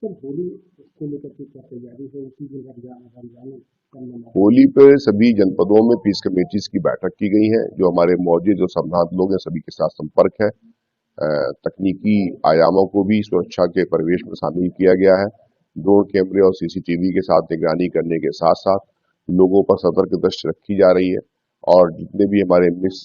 Sir Holi को लेकर के क्या तैयारी है? उसी दिन रमजान का मनाते हैं। होली पे सभी जनपदों में पीस कमेटीज की बैठक की गई है। जो हमारे मौजूद जो संबंधित लोग हैं सभी के साथ संपर्क है। तकनीकी आयामों को भी सुरक्षा के परिवेश में शामिल किया गया है। ड्रोन कैमरे और सीसीटीवी के साथ निगरानी करने के साथ साथ लोगों पर सतर्क दृष्टि रखी जा रही है। और जितने भी हमारे मिस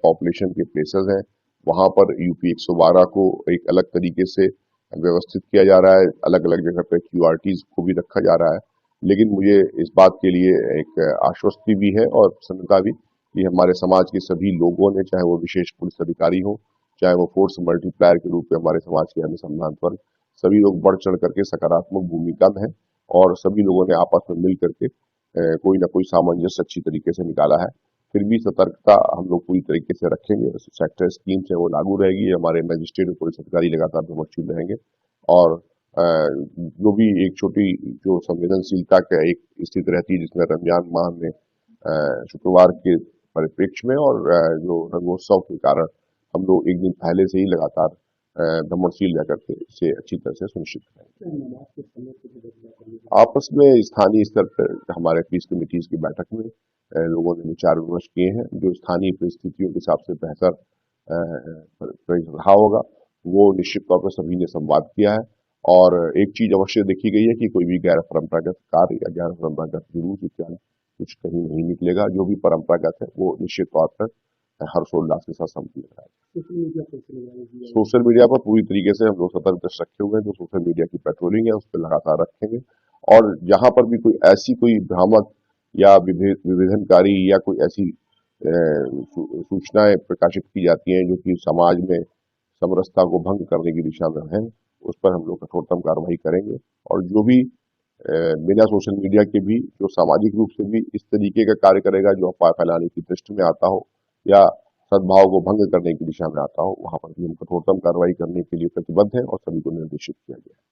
पॉपुलेशन के प्लेसेस हैं वहां पर यूपी 112 को एक अलग तरीके से व्यवस्थित किया जा रहा है। अलग अलग जगह पे क्यूआरटीज को भी रखा जा रहा है। लेकिन मुझे इस बात के लिए एक आश्वस्ति भी है और प्रसन्नता भी कि हमारे समाज के सभी लोगों ने, चाहे वो विशेष पुलिस अधिकारी हो, चाहे वो फोर्स मल्टीप्लायर के रूप में हमारे समाज के अन्य संबंध वर्ग, सभी लोग बढ़ चढ़ करके सकारात्मक भूमिका में है। और सभी लोगों ने आपस में मिल करके कोई ना कोई सामंजस्य अच्छी तरीके से निकाला है। फिर भी सतर्कता हम लोग पूरी तरीके से रखेंगे। सेक्टर स्कीम्स है वो लागू रहेगी। हमारे मजिस्ट्रेट और पुलिस अधिकारी लगातार भ्रमणशील रहेंगे। और जो भी एक छोटी जो संवेदनशीलता का एक स्थिति रहती है जिसमें रमजान माह में शुक्रवार के परिप्रेक्ष्य में और जो रंगोत्सव के कारण हम लोग एक दिन पहले से ही लगातार भ्रमणशील रह करके इसे अच्छी तरह से सुनिश्चित करेंगे। सर नमाज के समय की व्यवस्था करने की आपस में स्थानीय स्तर पर हमारे पीस कमेटीज की बैठक में लोगों ने विचार विमर्श किए हैं। जो स्थानीय परिस्थितियों के हिसाब से बेहतर रहा होगा वो निश्चित तौर पर सभी ने संवाद किया है। और एक चीज अवश्य देखी गई है कि कोई भी गैर परंपरागत कार्य या गैर परंपरागत जुलूस इत्यादि कुछ कहीं नहीं निकलेगा। जो भी परंपरागत है वो निश्चित तौर पर हर्षोल्लास के साथ संपन्न कराया। सोशल मीडिया पर चलवाने की सोशल मीडिया पर पूरी तरीके से हम लोग सतर्क दृष्टि रखे हुए हैं। जो सोशल मीडिया की पेट्रोलिंग है उस पर लगातार रखेंगे। और जहां पर भी कोई ऐसी कोई भ्रामक या विभेदनकारी या कोई ऐसी सूचनाएं प्रकाशित की जाती हैं जो कि समाज में समरसता को भंग करने की दिशा में है, उस पर हम लोग कठोरतम कार्रवाई करेंगे। और जो भी बिना सोशल मीडिया के भी जो सामाजिक रूप से भी इस तरीके का कार्य करेगा जो अफवाह फैलाने की दृष्टि में आता हो या सद्भाव को भंग करने की दिशा में आता हो, वहां पर भी हम कठोरतम कार्रवाई करने के लिए प्रतिबद्ध हैं और सभी को निर्देशित किया गया है।